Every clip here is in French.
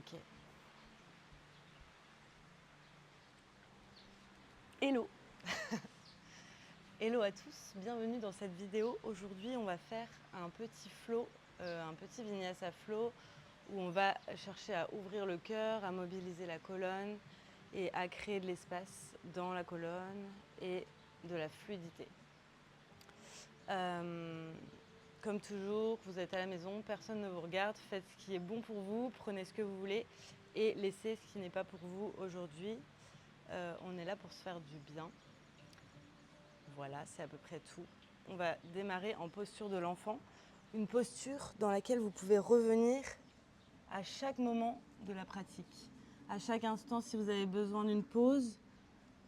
Ok. Hello. Hello à tous, bienvenue dans cette vidéo. Aujourd'hui, on va faire un petit flow, un petit vinyasa flow où on va chercher à ouvrir le cœur, à mobiliser la colonne et à créer de l'espace dans la colonne et de la fluidité. Comme toujours, vous êtes à la maison, personne ne vous regarde, faites ce qui est bon pour vous, prenez ce que vous voulez et laissez ce qui n'est pas pour vous aujourd'hui. On est là pour se faire du bien. Voilà, c'est à peu près tout. On va démarrer en posture de l'enfant, une posture dans laquelle vous pouvez revenir à chaque moment de la pratique. À chaque instant, si vous avez besoin d'une pause,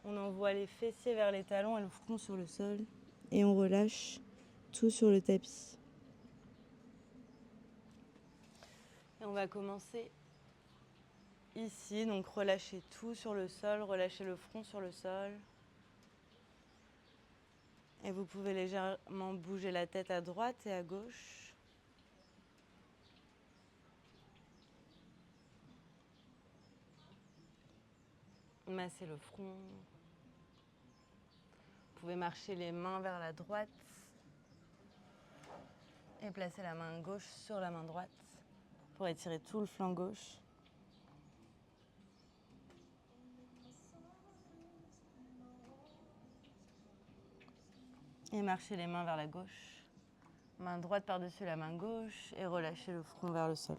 on envoie les fessiers vers les talons et le front sur le sol et on relâche tout sur le tapis. Et on va commencer ici, donc relâchez tout sur le sol, relâchez le front sur le sol. Et vous pouvez légèrement bouger la tête à droite et à gauche. Massez le front. Vous pouvez marcher les mains vers la droite et placer la main gauche sur la main droite pour étirer tout le flanc gauche. Et marchez les mains vers la gauche. Main droite par-dessus la main gauche et relâchez le front vers le sol.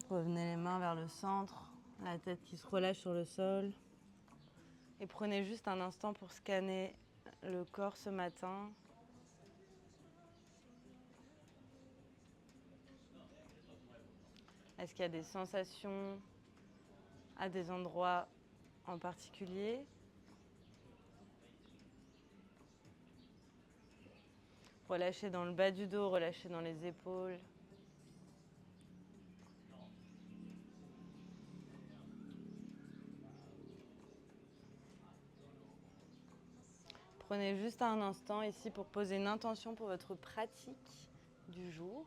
Revenez les mains vers le centre, la tête qui se relâche sur le sol. Et prenez juste un instant pour scanner le corps ce matin. Est-ce qu'il y a des sensations à des endroits en particulier? Relâchez dans le bas du dos, relâchez dans les épaules. Prenez juste un instant ici pour poser une intention pour votre pratique du jour.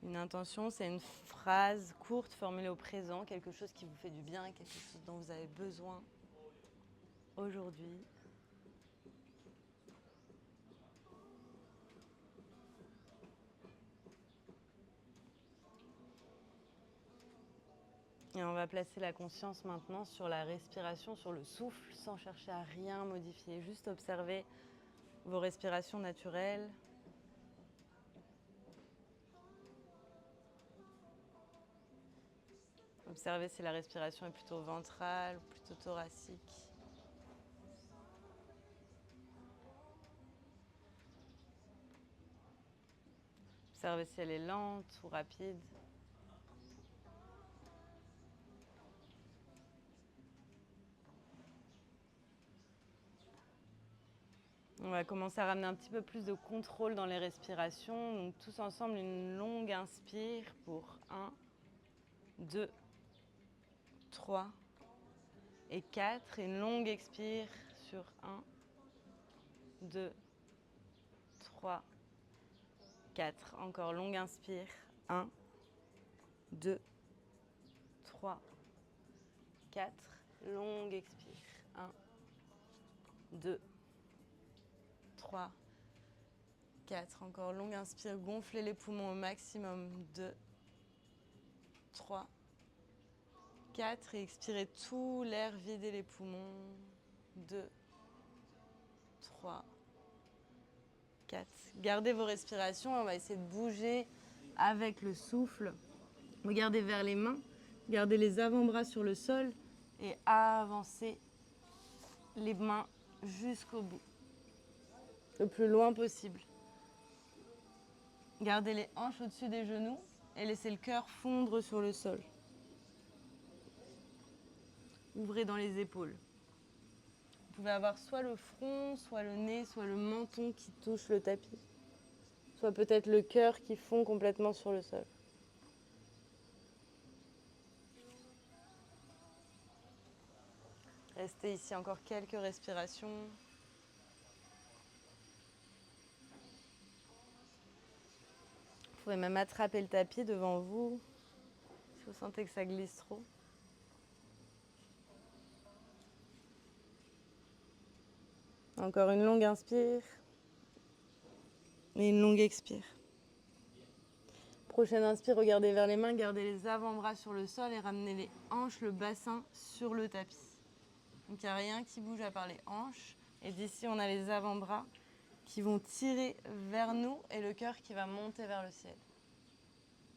Une intention, c'est une phrase courte formulée au présent, quelque chose qui vous fait du bien, quelque chose dont vous avez besoin aujourd'hui. Et on va placer la conscience maintenant sur la respiration, sur le souffle, sans chercher à rien modifier, juste observer vos respirations naturelles. Observez si la respiration est plutôt ventrale ou plutôt thoracique. Observez si elle est lente ou rapide. On va commencer à ramener un petit peu plus de contrôle dans les respirations. Donc tous ensemble, une longue inspire pour 1, 2, 3 et 4. Et une longue expire sur 1, 2, 3, 4. Encore longue inspire. 1, 2, 3, 4. Longue expire. 1, 2, 3, 4. Encore longue inspire. Gonflez les poumons au maximum. 2, 3, 4. Et expirez tout l'air, videz les poumons. 2, 3, 4. Gardez vos respirations. On va essayer de bouger avec le souffle. Regardez vers les mains. Gardez les avant-bras sur le sol et avancez les mains jusqu'au bout, le plus loin possible. Gardez les hanches au-dessus des genoux et laissez le cœur fondre sur le sol. Ouvrez dans les épaules. Vous pouvez avoir soit le front, soit le nez, soit le menton qui touche le tapis, soit peut-être le cœur qui fond complètement sur le sol. Restez ici encore quelques respirations. Vous pouvez même attraper le tapis devant vous si vous sentez que ça glisse trop. Encore une longue inspire et une longue expire. Prochaine inspire, regardez vers les mains, gardez les avant-bras sur le sol et ramenez les hanches, le bassin sur le tapis. Donc il n'y a rien qui bouge à part les hanches. Et d'ici, on a les avant-bras qui vont tirer vers nous et le cœur qui va monter vers le ciel.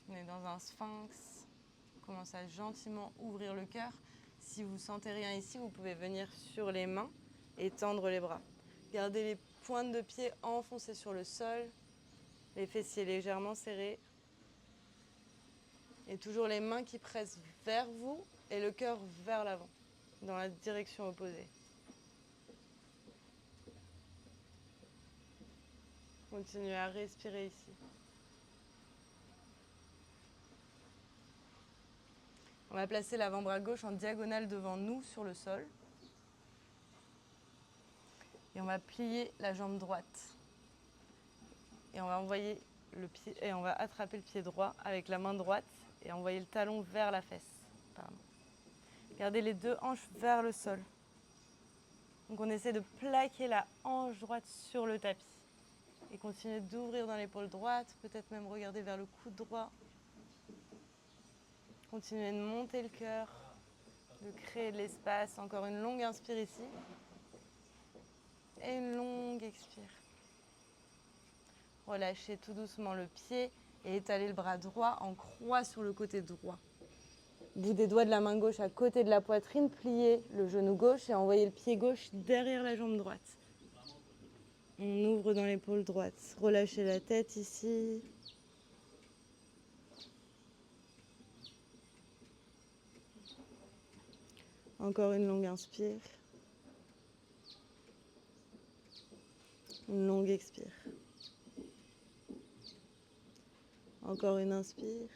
On est dans un sphinx. On commence à gentiment ouvrir le cœur. Si vous sentez rien ici, vous pouvez venir sur les mains et tendre les bras. Gardez les pointes de pied enfoncées sur le sol, les fessiers légèrement serrés. Et toujours les mains qui pressent vers vous et le cœur vers l'avant, dans la direction opposée. Continuez à respirer ici. On va placer l'avant-bras gauche en diagonale devant nous sur le sol. Et on va plier la jambe droite. Et on va envoyer le pied, et on va attraper le pied droit avec la main droite et envoyer le talon vers la fesse. Pardon. Gardez les deux hanches vers le sol. Donc on essaie de plaquer la hanche droite sur le tapis. Et continuez d'ouvrir dans l'épaule droite, peut-être même regarder vers le coude droit. Continuez de monter le cœur, de créer de l'espace. Encore une longue inspire ici. Et une longue expire. Relâchez tout doucement le pied et étalez le bras droit en croix sur le côté droit. Bout des doigts de la main gauche à côté de la poitrine, pliez le genou gauche et envoyez le pied gauche derrière la jambe droite. On ouvre dans l'épaule droite. Relâchez la tête ici. Encore une longue inspire. Une longue expire. Encore une inspire.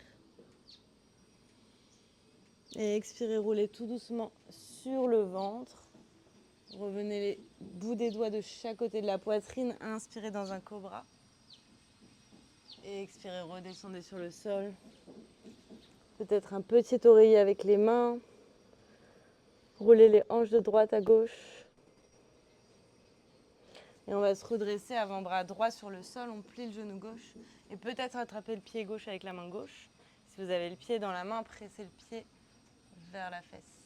Et expirez, roulez tout doucement sur le ventre. Revenez les bouts des doigts de chaque côté de la poitrine. Inspirez dans un cobra. Et expirez, redescendez sur le sol. Peut-être un petit oreiller avec les mains. Roulez les hanches de droite à gauche. Et on va se redresser, avant-bras droit sur le sol. On plie le genou gauche. Et peut-être attraper le pied gauche avec la main gauche. Si vous avez le pied dans la main, pressez le pied vers la fesse.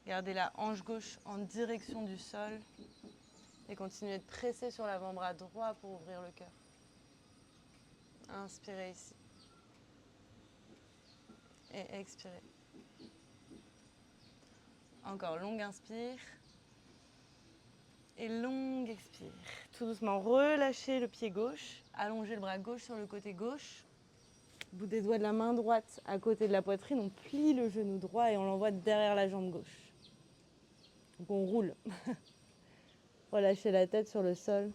Gardez la hanche gauche en direction du sol. Et continuez de presser sur l'avant-bras droit pour ouvrir le cœur. Inspirez ici. Et expirez. Encore longue inspire. Et longue expire. Tout doucement, relâchez le pied gauche. Allongez le bras gauche sur le côté gauche. Bout des doigts de la main droite à côté de la poitrine. On plie le genou droit et on l'envoie derrière la jambe gauche. Donc on roule. Relâchez la tête sur le sol.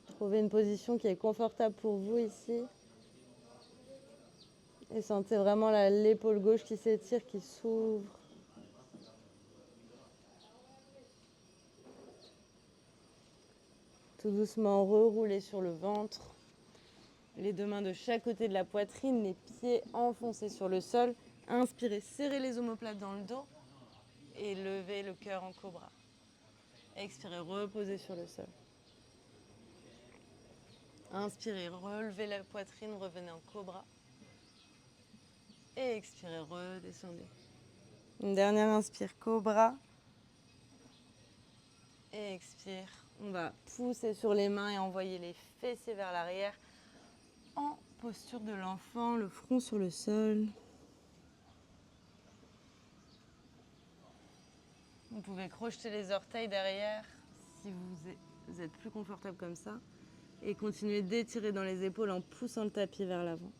Trouvez une position qui est confortable pour vous ici. Et sentez vraiment l'épaule gauche qui s'étire, qui s'ouvre. Tout doucement, reroulez sur le ventre. Les deux mains de chaque côté de la poitrine, les pieds enfoncés sur le sol. Inspirez, serrez les omoplates dans le dos et levez le cœur en cobra. Expirez, reposez sur le sol. Inspirez, relevez la poitrine, revenez en cobra. Et expirez, redescendez. Une dernière inspire, cobra. Et expire. On va pousser sur les mains et envoyer les fessiers vers l'arrière en posture de l'enfant, le front sur le sol. Vous pouvez crocheter les orteils derrière si vous êtes plus confortable comme ça. Et continuez d'étirer dans les épaules en poussant le tapis vers l'avant.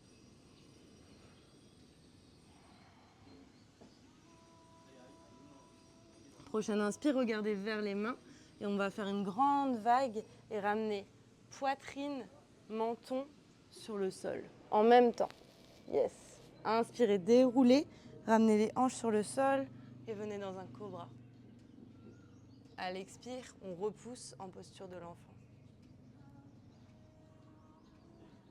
Prochaine inspire, regardez vers les mains. Et on va faire une grande vague et ramener poitrine, menton sur le sol. En même temps. Yes. Inspirez, déroulez. Ramenez les hanches sur le sol et venez dans un cobra. À l'expire, on repousse en posture de l'enfant.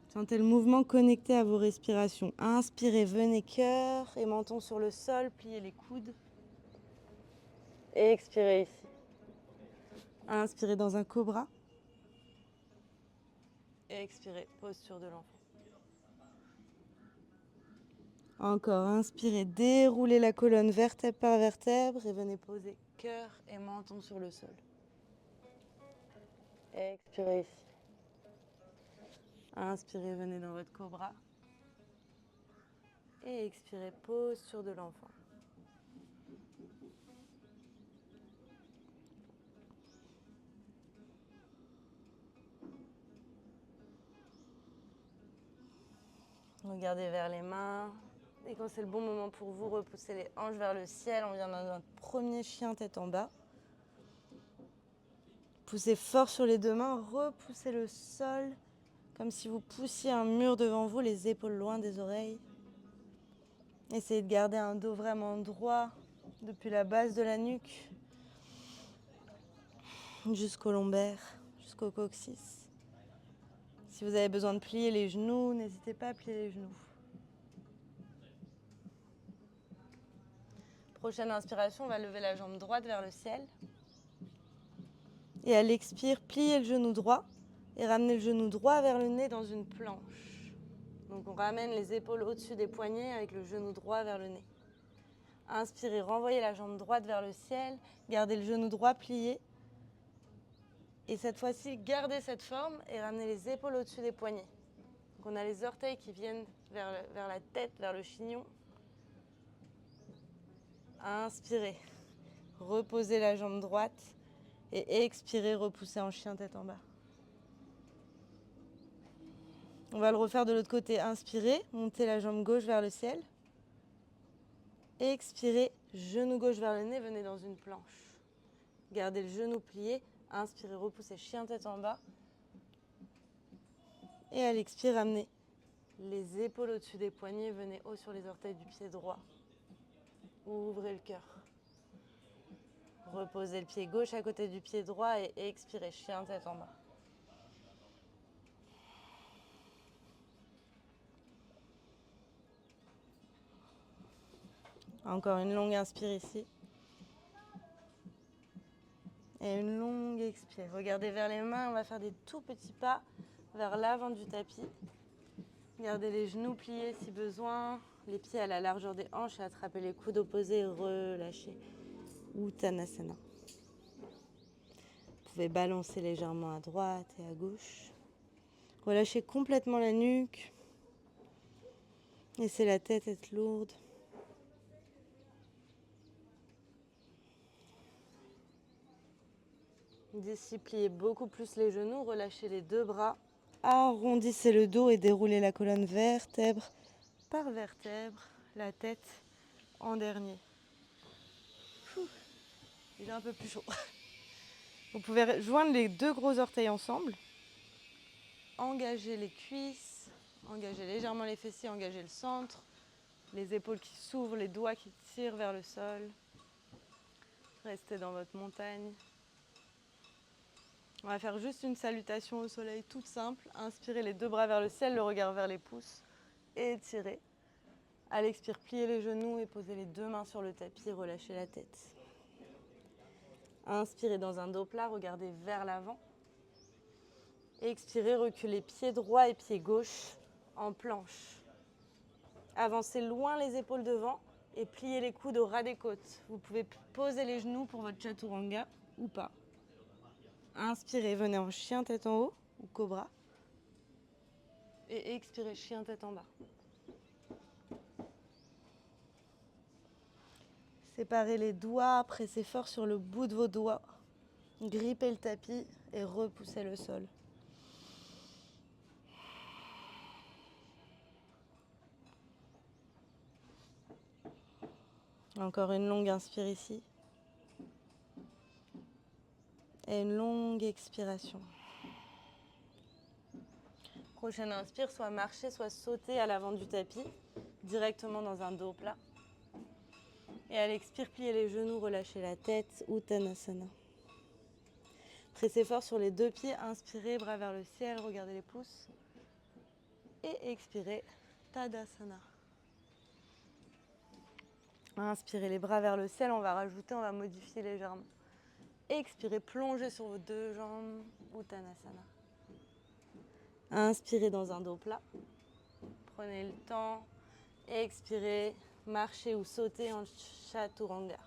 Sentez le mouvement connecté à vos respirations. Inspirez, venez cœur et menton sur le sol, pliez les coudes. Et expirez ici. Inspirez dans un cobra. Et expirez, posture de l'enfant. Encore, inspirez, déroulez la colonne vertèbre par vertèbre et venez poser cœur et menton sur le sol. Expirez ici. Inspirez, venez dans votre cobra. Et expirez, posture de l'enfant. Regardez vers les mains. Et quand c'est le bon moment pour vous, repoussez les hanches vers le ciel. On vient dans notre premier chien tête en bas. Poussez fort sur les deux mains, repoussez le sol. Comme si vous poussiez un mur devant vous, les épaules loin des oreilles. Essayez de garder un dos vraiment droit depuis la base de la nuque jusqu'au lombaire, jusqu'au coccyx. Si vous avez besoin de plier les genoux, n'hésitez pas à plier les genoux. Prochaine inspiration, on va lever la jambe droite vers le ciel. Et à l'expire, pliez le genou droit et ramenez le genou droit vers le nez dans une planche. Donc on ramène les épaules au-dessus des poignets avec le genou droit vers le nez. Inspirez, renvoyez la jambe droite vers le ciel, gardez le genou droit plié. Et cette fois-ci, gardez cette forme et ramenez les épaules au-dessus des poignets. Donc on a les orteils qui viennent vers la tête, vers le chignon. Inspirez, reposez la jambe droite et expirez, repoussez en chien tête en bas. On va le refaire de l'autre côté. Inspirez, montez la jambe gauche vers le ciel. Expirez, genou gauche vers le nez, venez dans une planche. Gardez le genou plié. Inspirez, repoussez, chien tête en bas. Et à l'expire, ramenez les épaules au-dessus des poignets, venez haut sur les orteils du pied droit. Ouvrez le cœur. Reposez le pied gauche à côté du pied droit et expirez, chien tête en bas. Encore une longue inspire ici. Et une longue expire. Regardez vers les mains, on va faire des tout petits pas vers l'avant du tapis. Gardez les genoux pliés si besoin, les pieds à la largeur des hanches et attrapez les coudes opposés et relâchez. Uttanasana. Vous pouvez balancer légèrement à droite et à gauche. Relâchez complètement la nuque. Laissez la tête être lourde. D'ici, pliez beaucoup plus les genoux, relâchez les deux bras. Arrondissez le dos et déroulez la colonne vertèbre par vertèbre, la tête en dernier. Il est un peu plus chaud. Vous pouvez joindre les deux gros orteils ensemble. Engagez les cuisses, engagez légèrement les fessiers, engagez le centre. Les épaules qui s'ouvrent, les doigts qui tirent vers le sol. Restez dans votre montagne. On va faire juste une salutation au soleil toute simple. Inspirez les deux bras vers le ciel, le regard vers les pouces. Et étirez. À l'expire, pliez les genoux et posez les deux mains sur le tapis, relâchez la tête. Inspirez dans un dos plat, regardez vers l'avant. Expirez, reculez pied droit et pied gauche en planche. Avancez loin les épaules devant et pliez les coudes au ras des côtes. Vous pouvez poser les genoux pour votre chaturanga ou pas. Inspirez, venez en chien tête en haut ou cobra. Et expirez, chien tête en bas. Séparez les doigts, pressez fort sur le bout de vos doigts. Grippez le tapis et repoussez le sol. Encore une longue inspire ici. Et une longue expiration. Prochaine inspire, soit marcher, soit sauter à l'avant du tapis, directement dans un dos plat. Et à l'expire, pliez les genoux, relâchez la tête, Uttanasana. Pressez fort sur les deux pieds, inspirez, bras vers le ciel, regardez les pouces. Et expirez, Tadasana. Inspirez les bras vers le ciel, on va modifier légèrement. Expirez, plongez sur vos deux jambes, Uttanasana. Inspirez dans un dos plat. Prenez le temps. Expirez, marchez ou sautez en Chaturanga.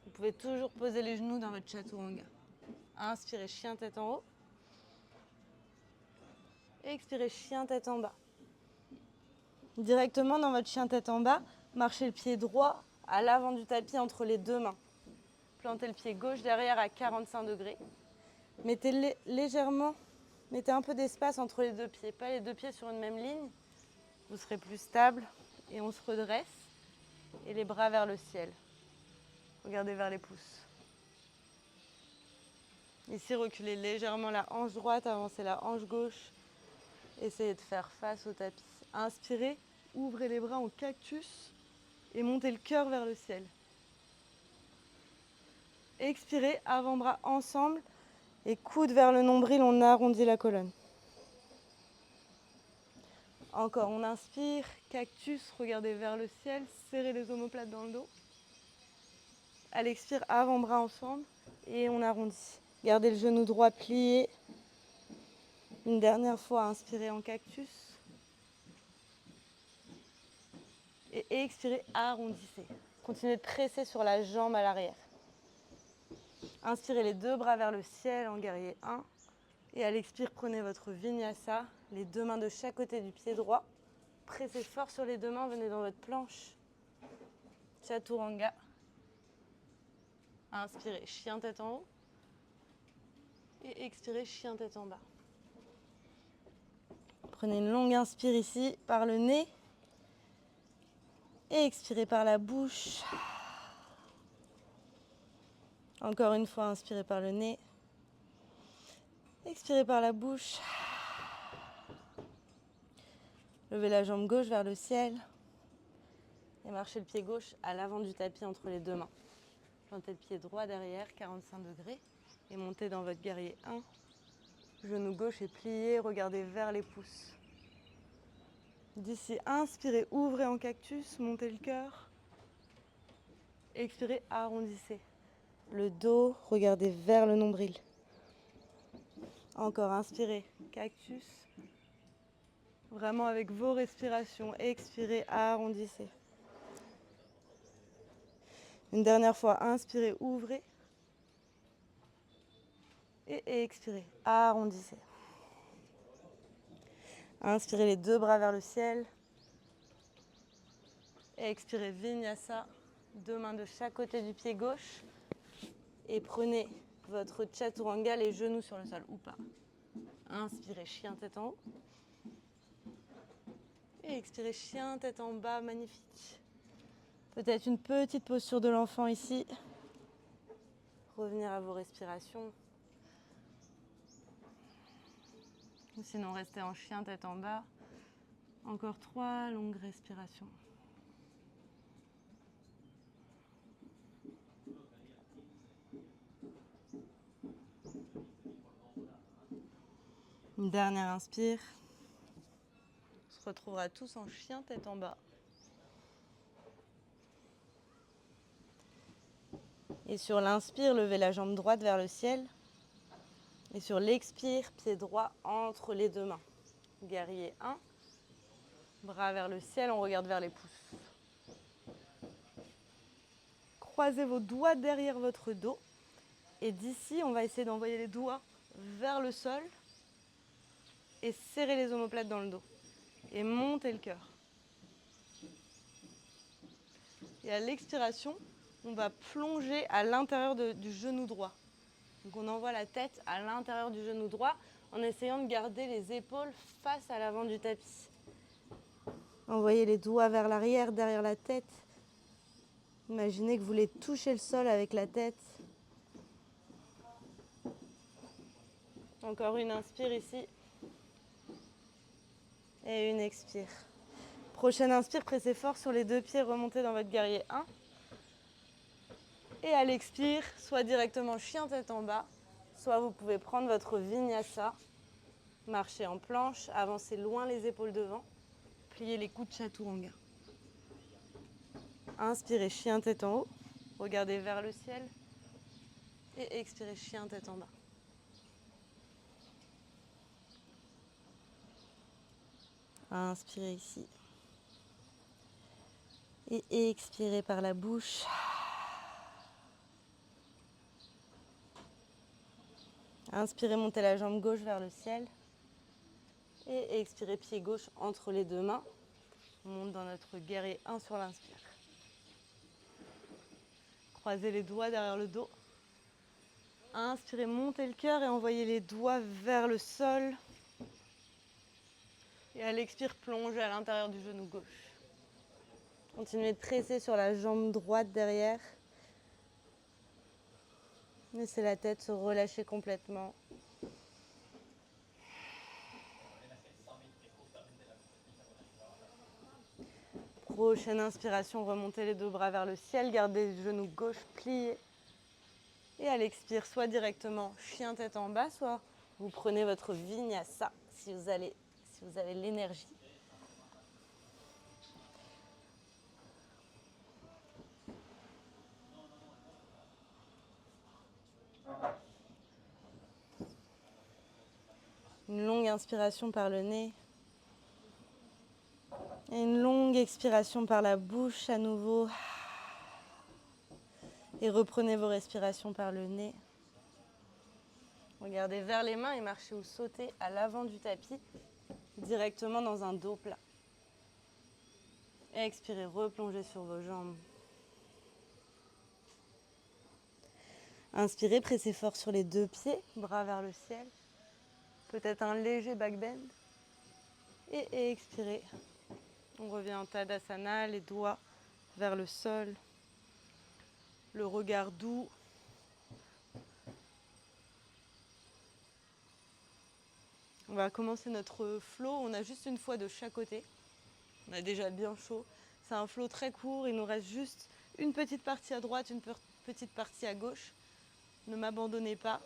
Vous pouvez toujours poser les genoux dans votre Chaturanga. Inspirez, chien tête en haut. Expirez, chien tête en bas. Directement dans votre chien tête en bas, marchez le pied droit à l'avant du tapis entre les deux mains. Plantez le pied gauche derrière à 45 degrés. Mettez un peu d'espace entre les deux pieds, pas les deux pieds sur une même ligne. Vous serez plus stable et on se redresse. Et les bras vers le ciel. Regardez vers les pouces. Ici, reculez légèrement la hanche droite, avancez la hanche gauche. Essayez de faire face au tapis. Inspirez, ouvrez les bras en cactus et montez le cœur vers le ciel. Expirez, avant-bras ensemble et coude vers le nombril, on arrondit la colonne. Encore, on inspire, cactus, regardez vers le ciel, serrez les omoplates dans le dos. À l'expire, avant-bras ensemble et on arrondit. Gardez le genou droit plié. Une dernière fois, inspirez en cactus. Et expirez, arrondissez. Continuez de presser sur la jambe à l'arrière. Inspirez les deux bras vers le ciel en guerrier 1. Et à l'expire, prenez votre vinyasa, les deux mains de chaque côté du pied droit. Pressez fort sur les deux mains, venez dans votre planche. Chaturanga. Inspirez, chien tête en haut. Et expirez, chien tête en bas. Prenez une longue inspire ici par le nez. Et expirez par la bouche. Encore une fois, inspirez par le nez. Expirez par la bouche. Levez la jambe gauche vers le ciel. Et marchez le pied gauche à l'avant du tapis entre les deux mains. Plantez le pied droit derrière, 45 degrés. Et montez dans votre guerrier 1. Genou gauche est plié, regardez vers les pouces. D'ici, inspirez, ouvrez en cactus, montez le cœur. Expirez, arrondissez. Le dos, regardez vers le nombril. Encore, inspirez, cactus. Vraiment avec vos respirations. Expirez, arrondissez. Une dernière fois, inspirez, ouvrez. Et expirez, arrondissez. Inspirez les deux bras vers le ciel. Et expirez, vinyasa. Deux mains de chaque côté du pied gauche. Et prenez votre chaturanga, les genoux sur le sol ou pas. Inspirez, chien tête en haut. Et expirez, chien tête en bas, magnifique. Peut-être une petite posture de l'enfant ici. Revenir à vos respirations. Ou sinon, restez en chien tête en bas. Encore 3 longues respirations. Une dernière inspire. On se retrouvera tous en chien tête en bas. Et sur l'inspire, levez la jambe droite vers le ciel. Et sur l'expire, pied droit entre les deux mains. Guerrier 1. Bras vers le ciel, on regarde vers les pouces. Croisez vos doigts derrière votre dos. Et d'ici, on va essayer d'envoyer les doigts vers le sol. Et serrer les omoplates dans le dos. Et montez le cœur. Et à l'expiration, on va plonger à l'intérieur du genou droit. Donc on envoie la tête à l'intérieur du genou droit en essayant de garder les épaules face à l'avant du tapis. Envoyez les doigts vers l'arrière, derrière la tête. Imaginez que vous voulez toucher le sol avec la tête. Encore une inspire ici. Et une expire. Prochaine inspire, pressez fort sur les deux pieds, remontez dans votre guerrier 1. Et à l'expire, soit directement chien tête en bas, soit vous pouvez prendre votre vinyasa, marcher en planche, avancer loin les épaules devant, plier les coudes chaturanga. Inspirez, chien tête en haut, regardez vers le ciel et expirez, chien tête en bas. Inspirez ici et expirez par la bouche. Inspirez, montez la jambe gauche vers le ciel et expirez, pied gauche entre les deux mains. On monte dans notre guerrier 1 sur l'inspire. Croisez les doigts derrière le dos. Inspirez, montez le cœur et envoyez les doigts vers le sol. Et à l'expire, plongez à l'intérieur du genou gauche. Continuez de presser sur la jambe droite derrière. Laissez la tête se relâcher complètement. Prochaine inspiration, remontez les deux bras vers le ciel, gardez le genou gauche plié. Et à l'expire, soit directement chien tête en bas, soit vous prenez votre vinyasa si vous avez l'énergie. Une longue inspiration par le nez. Et une longue expiration par la bouche à nouveau. Et reprenez vos respirations par le nez. Regardez vers les mains et marchez ou sautez à l'avant du tapis, directement dans un dos plat. Expirez, replongez sur vos jambes. Inspirez, pressez fort sur les deux pieds, bras vers le ciel. Peut-être un léger back bend. Et expirez. On revient en Tadasana, les doigts vers le sol. Le regard doux. On va commencer notre flow. On a juste une fois de chaque côté. On a déjà bien chaud. C'est un flow très court. Il nous reste juste une petite partie à droite, une petite partie à gauche. Ne m'abandonnez pas.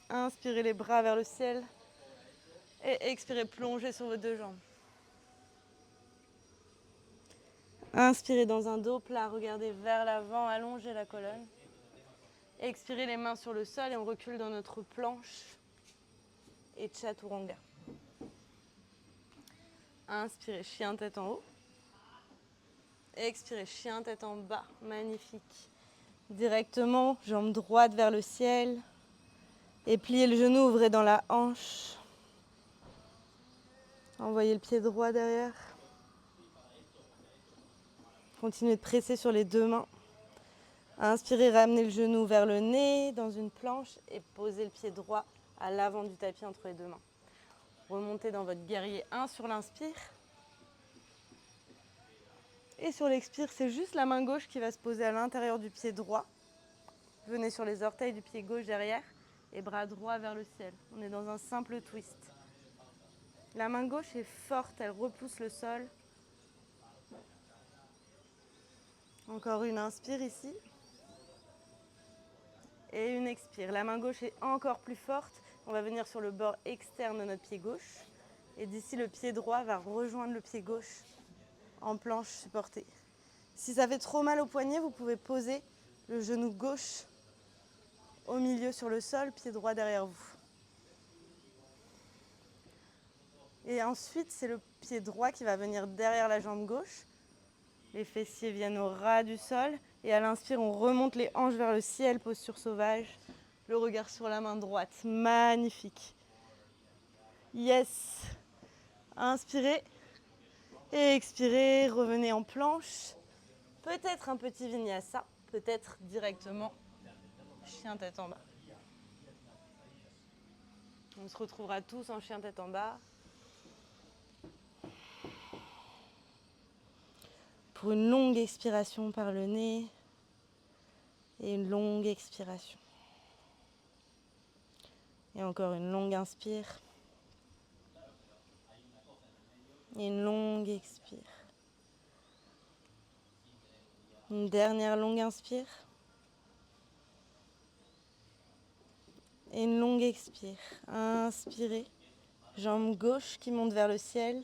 Inspirez les bras vers le ciel. Et expirez, plongez sur vos deux jambes. Inspirez dans un dos plat, regardez vers l'avant, allongez la colonne. Expirez les mains sur le sol et on recule dans notre planche et chaturanga. Inspirez, chien tête en haut. Expirez, chien tête en bas, magnifique. Directement, jambe droite vers le ciel. Et pliez le genou, ouvrez dans la hanche. Envoyez le pied droit derrière. Continuez de presser sur les deux mains. Inspirez, ramenez le genou vers le nez dans une planche et posez le pied droit à l'avant du tapis entre les deux mains. Remontez dans votre guerrier 1 sur l'inspire. Et sur l'expire, c'est juste la main gauche qui va se poser à l'intérieur du pied droit. Venez sur les orteils du pied gauche derrière et bras droit vers le ciel. On est dans un simple twist. La main gauche est forte, elle repousse le sol. Encore une inspire ici. Et une expire. La main gauche est encore plus forte. On va venir sur le bord externe de notre pied gauche. Et d'ici, le pied droit va rejoindre le pied gauche en planche supportée. Si ça fait trop mal au poignet, vous pouvez poser le genou gauche au milieu sur le sol, pied droit derrière vous. Et ensuite, c'est le pied droit qui va venir derrière la jambe gauche. Les fessiers viennent au ras du sol. Et à l'inspire, on remonte les hanches vers le ciel, posture sauvage. Le regard sur la main droite. Magnifique. Yes. Inspirez. Et expirez. Revenez en planche. Peut-être un petit vinyasa. Peut-être directement chien tête en bas. On se retrouvera tous en chien tête en bas. Pour une longue expiration par le nez et une longue expiration. Et encore une longue inspire et une longue expire. Une dernière longue inspire Et une longue expire. Inspirez. Jambe gauche qui monte vers le ciel.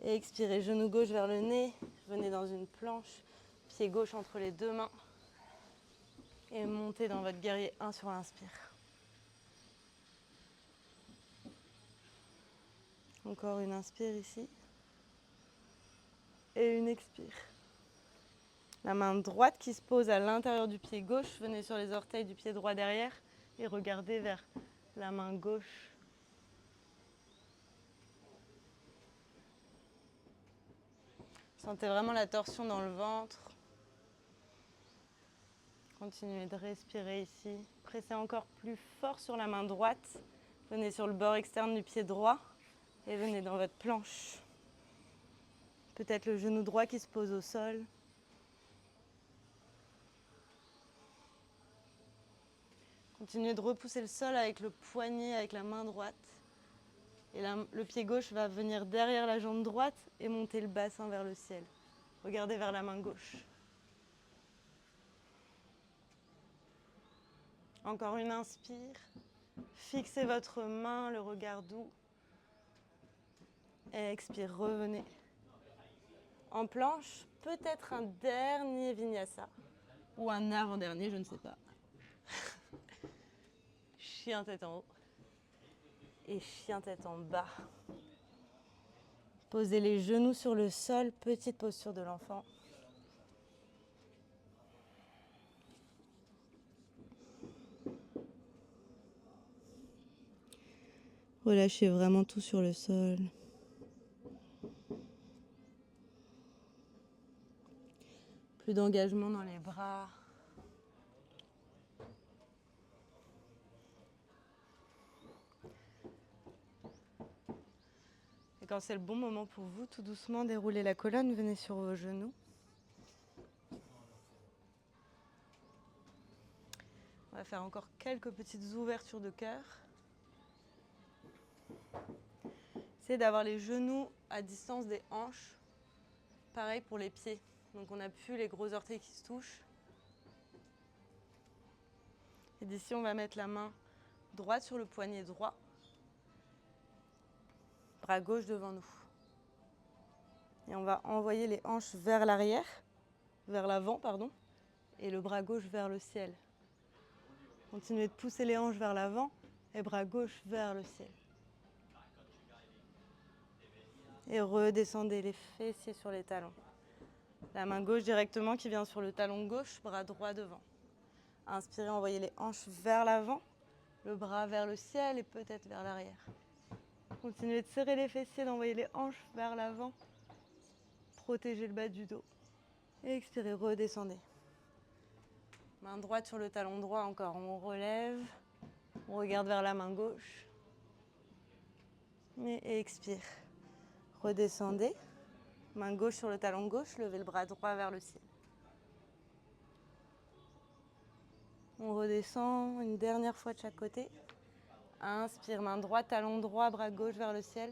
Et expirez. Genou gauche vers le nez. Venez dans une planche. Pied gauche entre les deux mains. Et montez dans votre guerrier 1 sur l'inspire. Encore une inspire ici. Et une expire. La main droite qui se pose à l'intérieur du pied gauche. Venez sur les orteils du pied droit derrière. Et regardez vers la main gauche. Sentez vraiment la torsion dans le ventre. Continuez de respirer ici. Pressez encore plus fort sur la main droite. Venez sur le bord externe du pied droit et venez dans votre planche. Peut-être le genou droit qui se pose au sol. Continuez de repousser le sol avec le poignet, avec la main droite. Et le pied gauche va venir derrière la jambe droite et monter le bassin vers le ciel. Regardez vers la main gauche. Encore une inspire. Fixez votre main, le regard doux. Et expire, revenez. En planche, peut-être un dernier vinyasa. Ou un avant-dernier, je ne sais pas. Chien tête en haut. Et chien tête en bas. Posez les genoux sur le sol, petite posture de l'enfant. Relâchez vraiment tout sur le sol. Plus d'engagement dans les bras. Et quand c'est le bon moment pour vous, tout doucement déroulez la colonne, venez sur vos genoux. On va faire encore quelques petites ouvertures de cœur. Essayez d'avoir les genoux à distance des hanches. Pareil pour les pieds. Donc on appuie les gros orteils qui se touchent. Et d'ici, on va mettre la main droite sur le poignet droit. Bras gauche devant nous. Et on va envoyer les hanches vers l'arrière, vers l'avant, pardon, et le bras gauche vers le ciel. Continuez de pousser les hanches vers l'avant et bras gauche vers le ciel. Et redescendez les fessiers sur les talons. La main gauche directement qui vient sur le talon gauche, bras droit devant. Inspirez, envoyez les hanches vers l'avant, le bras vers le ciel et peut-être vers l'arrière. Continuez de serrer les fessiers, d'envoyer les hanches vers l'avant. Protégez le bas du dos. Et expirez, redescendez. Main droite sur le talon droit encore, on relève. On regarde vers la main gauche. Et expire. Redescendez. Main gauche sur le talon gauche, levez le bras droit vers le ciel. On redescend une dernière fois de chaque côté. Inspire, main droite, talon droit, bras gauche vers le ciel.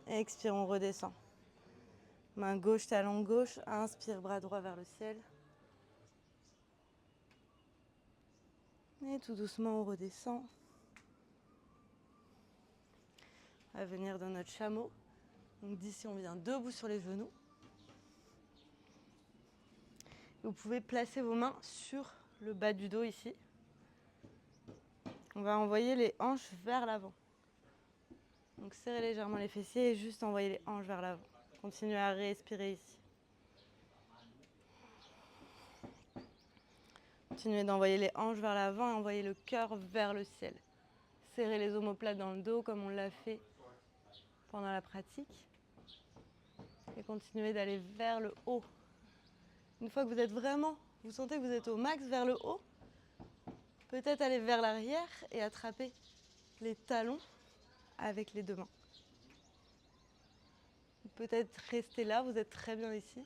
Expire, on redescend. Main gauche, talon gauche. Inspire, bras droit vers le ciel. Et tout doucement, on redescend. On va venir dans notre chameau. Donc d'ici, on vient debout sur les genoux. Vous pouvez placer vos mains sur le bas du dos ici. On va envoyer les hanches vers l'avant. Donc serrez légèrement les fessiers et juste envoyer les hanches vers l'avant. Continuez à respirer ici. Continuez d'envoyer les hanches vers l'avant et envoyer le cœur vers le ciel. Serrez les omoplates dans le dos comme on l'a fait pendant la pratique. Et continuez d'aller vers le haut. Une fois que vous êtes vraiment, vous sentez que vous êtes au max vers le haut, peut-être aller vers l'arrière et attraper les talons avec les deux mains. Peut-être rester là, vous êtes très bien ici.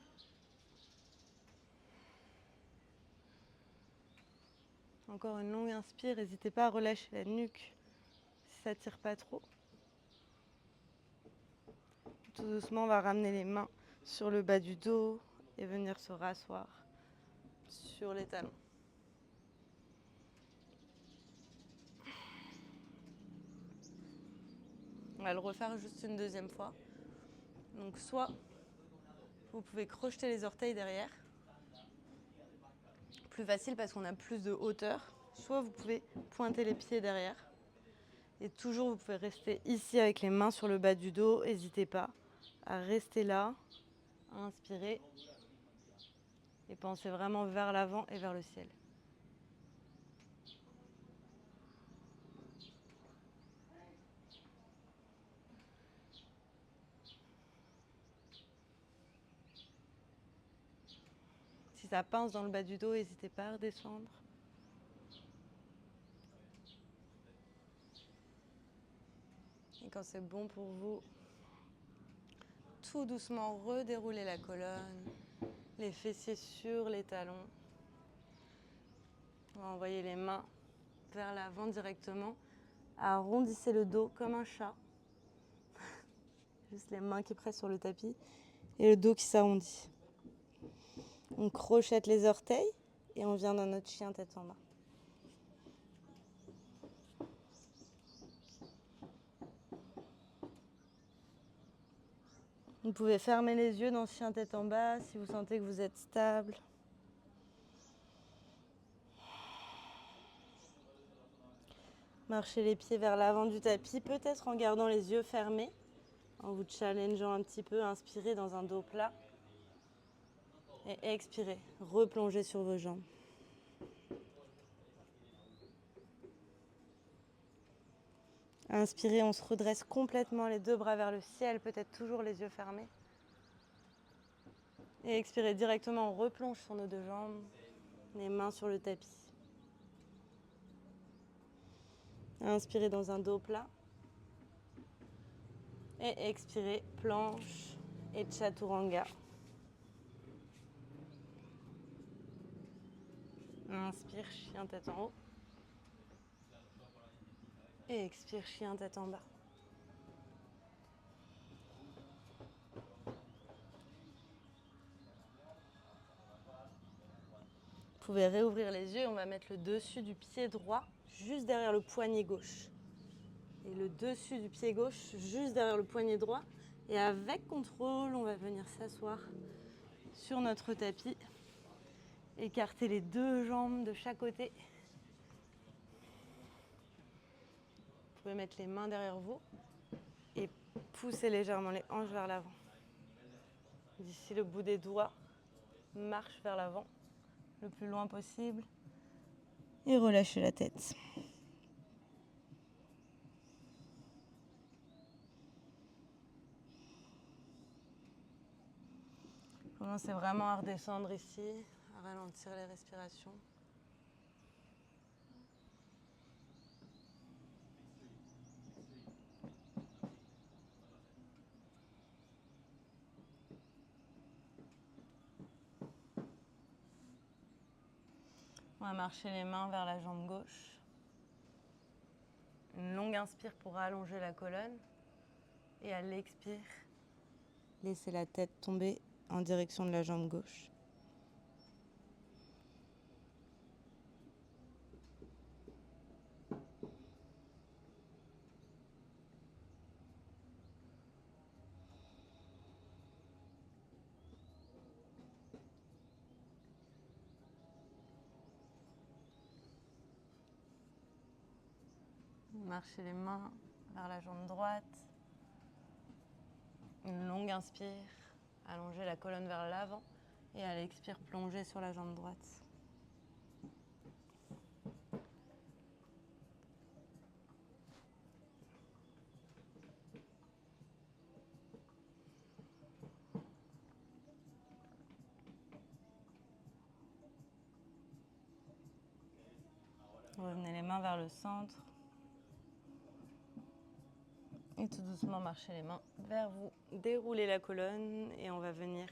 Encore une longue inspire, n'hésitez pas à relâcher la nuque si ça ne tire pas trop. Tout doucement, on va ramener les mains sur le bas du dos et venir se rasseoir sur les talons. On va le refaire juste une deuxième fois. Donc soit vous pouvez crocheter les orteils derrière, plus facile parce qu'on a plus de hauteur, soit vous pouvez pointer les pieds derrière. Et toujours vous pouvez rester ici avec les mains sur le bas du dos, n'hésitez pas à rester là, à inspirer et pensez vraiment vers l'avant et vers le ciel. Si ça pince dans le bas du dos, n'hésitez pas à redescendre. Et quand c'est bon pour vous, tout doucement redéroulez la colonne, les fessiers sur les talons. On va envoyer les mains vers l'avant directement. Arrondissez le dos comme un chat. Juste les mains qui pressent sur le tapis et le dos qui s'arrondit. On crochette les orteils et on vient dans notre chien tête en bas. Vous pouvez fermer les yeux dans ce chien tête en bas si vous sentez que vous êtes stable. Marchez les pieds vers l'avant du tapis, peut-être en gardant les yeux fermés, en vous challengeant un petit peu. Inspirez dans un dos plat et expirez, replongez sur vos jambes. Inspirez, on se redresse complètement, les deux bras vers le ciel, peut-être toujours les yeux fermés. Et expirez directement, on replonge sur nos deux jambes, les mains sur le tapis. Inspirez dans un dos plat. Et expirez, planche et chaturanga. Inspire, chien tête en haut. Et expire, chien tête en bas. Vous pouvez réouvrir les yeux, on va mettre le dessus du pied droit juste derrière le poignet gauche. Et le dessus du pied gauche juste derrière le poignet droit. Et avec contrôle, on va venir s'asseoir sur notre tapis. Écartez les deux jambes de chaque côté. Vous pouvez mettre les mains derrière vous et pousser légèrement les hanches vers l'avant. D'ici le bout des doigts, marche vers l'avant le plus loin possible et relâchez la tête. Commencez vraiment à redescendre ici, à ralentir les respirations. On va marcher les mains vers la jambe gauche. Une longue inspire pour allonger la colonne. Et à l'expire, laissez la tête tomber en direction de la jambe gauche. Marchez les mains vers la jambe droite. Une longue inspire, allongez la colonne vers l'avant. Et à l'expire, plongez sur la jambe droite. Revenez les mains vers le centre. Et tout doucement, marchez les mains vers vous. Déroulez la colonne et on va venir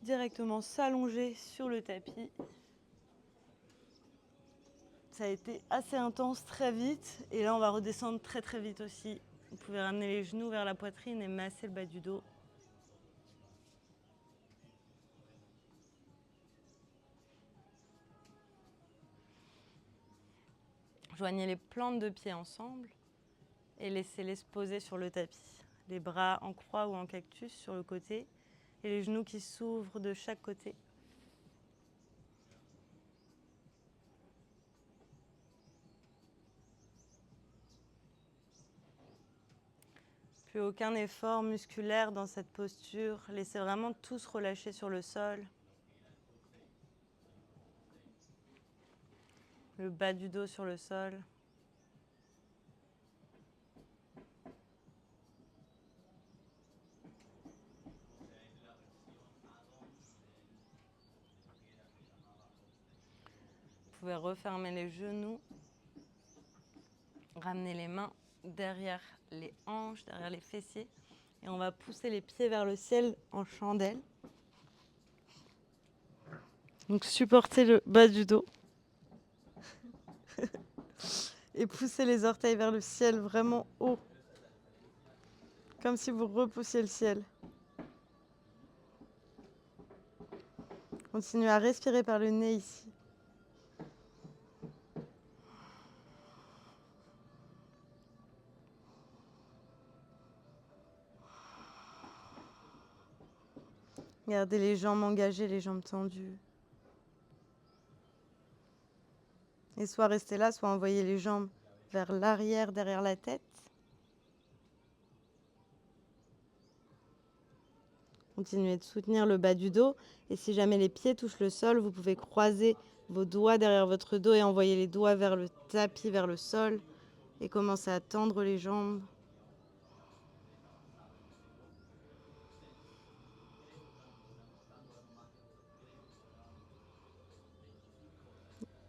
directement s'allonger sur le tapis. Ça a été assez intense très vite et là on va redescendre très très vite aussi. Vous pouvez ramener les genoux vers la poitrine et masser le bas du dos. Joignez les plantes de pied ensemble et laissez-les se poser sur le tapis. Les bras en croix ou en cactus sur le côté et les genoux qui s'ouvrent de chaque côté. Plus aucun effort musculaire dans cette posture. Laissez vraiment tout se relâcher sur le sol. Le bas du dos sur le sol. Vous pouvez refermer les genoux. Ramener les mains derrière les hanches, derrière les fessiers. Et on va pousser les pieds vers le ciel en chandelle. Donc supportez le bas du dos. Et poussez les orteils vers le ciel vraiment haut. Comme si vous repoussiez le ciel. Continuez à respirer par le nez ici. Gardez les jambes engagées, les jambes tendues. Et soit restez là, soit envoyez les jambes vers l'arrière, derrière la tête. Continuez de soutenir le bas du dos. Et si jamais les pieds touchent le sol, vous pouvez croiser vos doigts derrière votre dos et envoyer les doigts vers le tapis, vers le sol. Et commencer à tendre les jambes.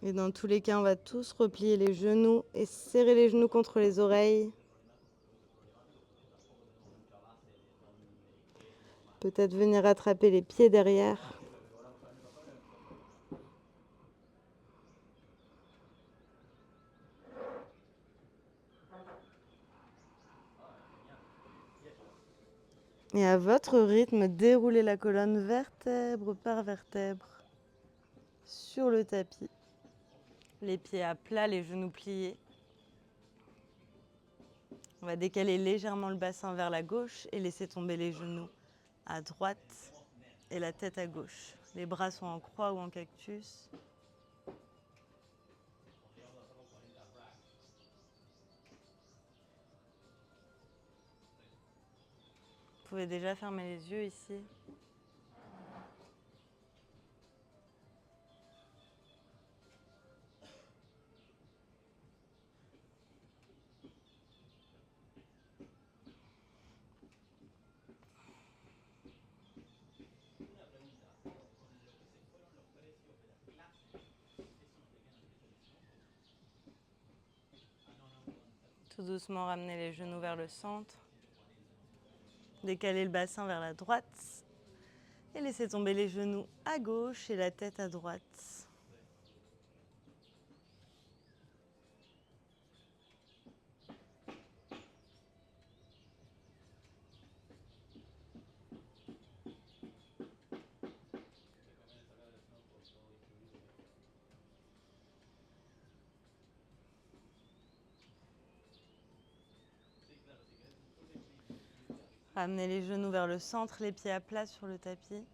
Et dans tous les cas, on va tous replier les genoux et serrer les genoux contre les oreilles. Peut-être venir attraper les pieds derrière. Et à votre rythme, déroulez la colonne vertèbre par vertèbre sur le tapis. Les pieds à plat, les genoux pliés. On va décaler légèrement le bassin vers la gauche et laisser tomber les genoux à droite et la tête à gauche. Les bras sont en croix ou en cactus. Vous pouvez déjà fermer les yeux ici. Tout doucement, ramenez les genoux vers le centre. Décalez le bassin vers la droite. Et laissez tomber les genoux à gauche et la tête à droite. Ramenez les genoux vers le centre, les pieds à plat sur le tapis.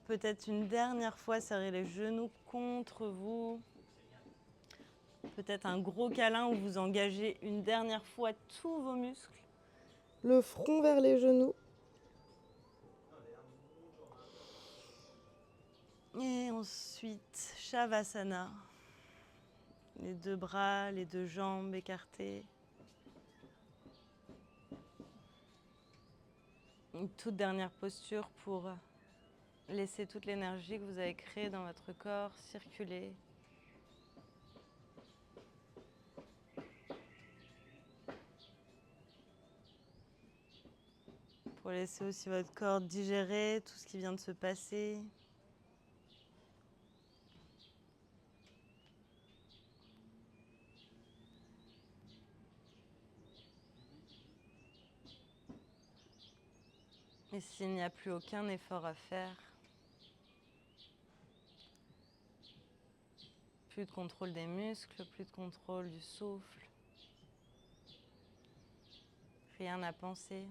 Peut-être une dernière fois, serrez les genoux contre vous. Peut-être un gros câlin où vous engagez une dernière fois tous vos muscles. Le front vers les genoux. Et ensuite, Shavasana. Les deux bras, les deux jambes écartées. Une toute dernière posture pour laisser toute l'énergie que vous avez créée dans votre corps circuler. Pour laisser aussi votre corps digérer tout ce qui vient de se passer. Et s'il n'y a plus aucun effort à faire, plus de contrôle des muscles, plus de contrôle du souffle, Rien à penser.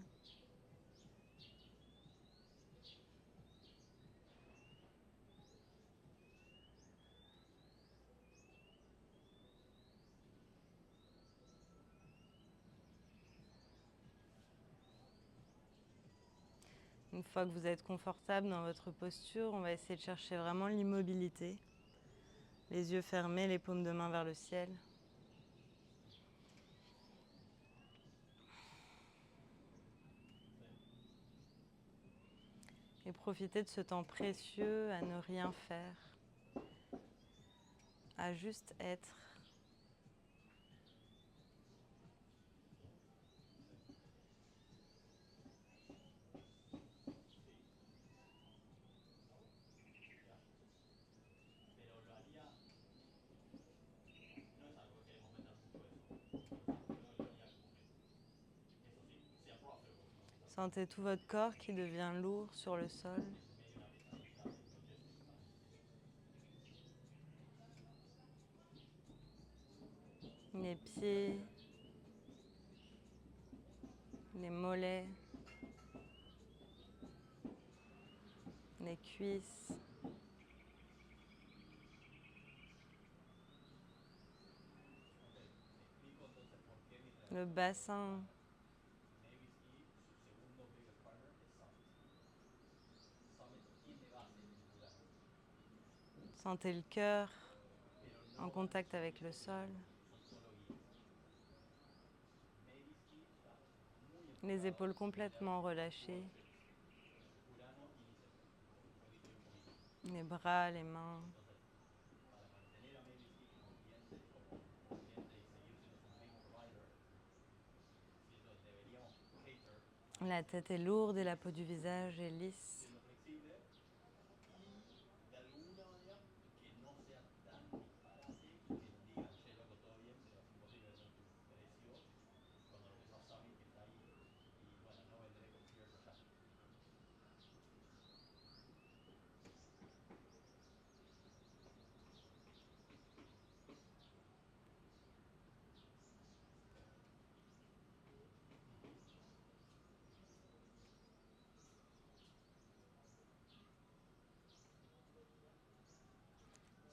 Une fois que vous êtes confortable dans votre posture, on va essayer de chercher vraiment l'immobilité. Les yeux fermés, les paumes de main vers le ciel. Et profitez de ce temps précieux à ne rien faire, à juste être. Sentez tout votre corps qui devient lourd sur le sol. Les pieds, les mollets, les cuisses. Le bassin. Sentez le cœur en contact avec le sol. Les épaules complètement relâchées. Les bras, les mains. La tête est lourde et la peau du visage est lisse.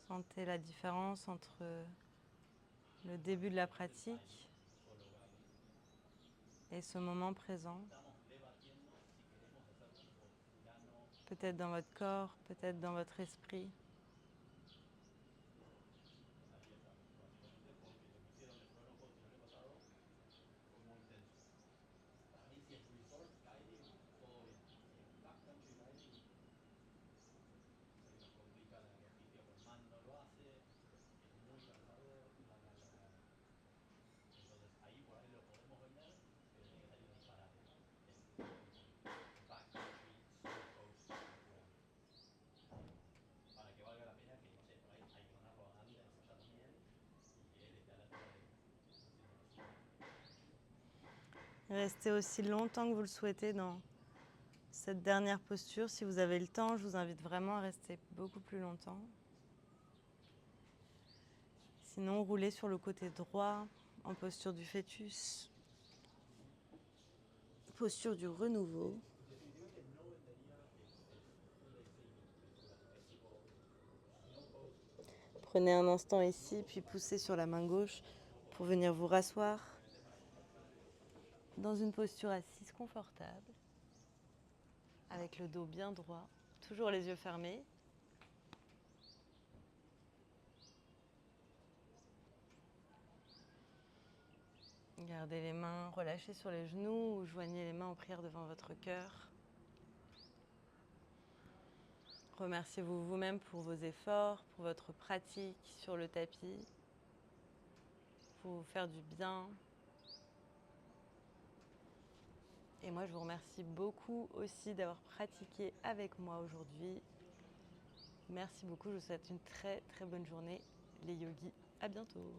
Sentez la différence entre le début de la pratique et ce moment présent. Peut-être dans votre corps, peut-être dans votre esprit. Restez aussi longtemps que vous le souhaitez dans cette dernière posture. Si vous avez le temps, je vous invite vraiment à rester beaucoup plus longtemps. Sinon, roulez sur le côté droit en posture du fœtus. Posture du renouveau. Prenez un instant ici, puis poussez sur la main gauche pour venir vous rasseoir dans une posture assise confortable, avec le dos bien droit, toujours les yeux fermés. Gardez les mains relâchées sur les genoux ou joignez les mains en prière devant votre cœur. Remerciez-vous vous-même pour vos efforts, pour votre pratique sur le tapis, pour vous faire du bien. Et moi, je vous remercie beaucoup aussi d'avoir pratiqué avec moi aujourd'hui. Merci beaucoup, je vous souhaite une très très bonne journée, les yogis. À bientôt.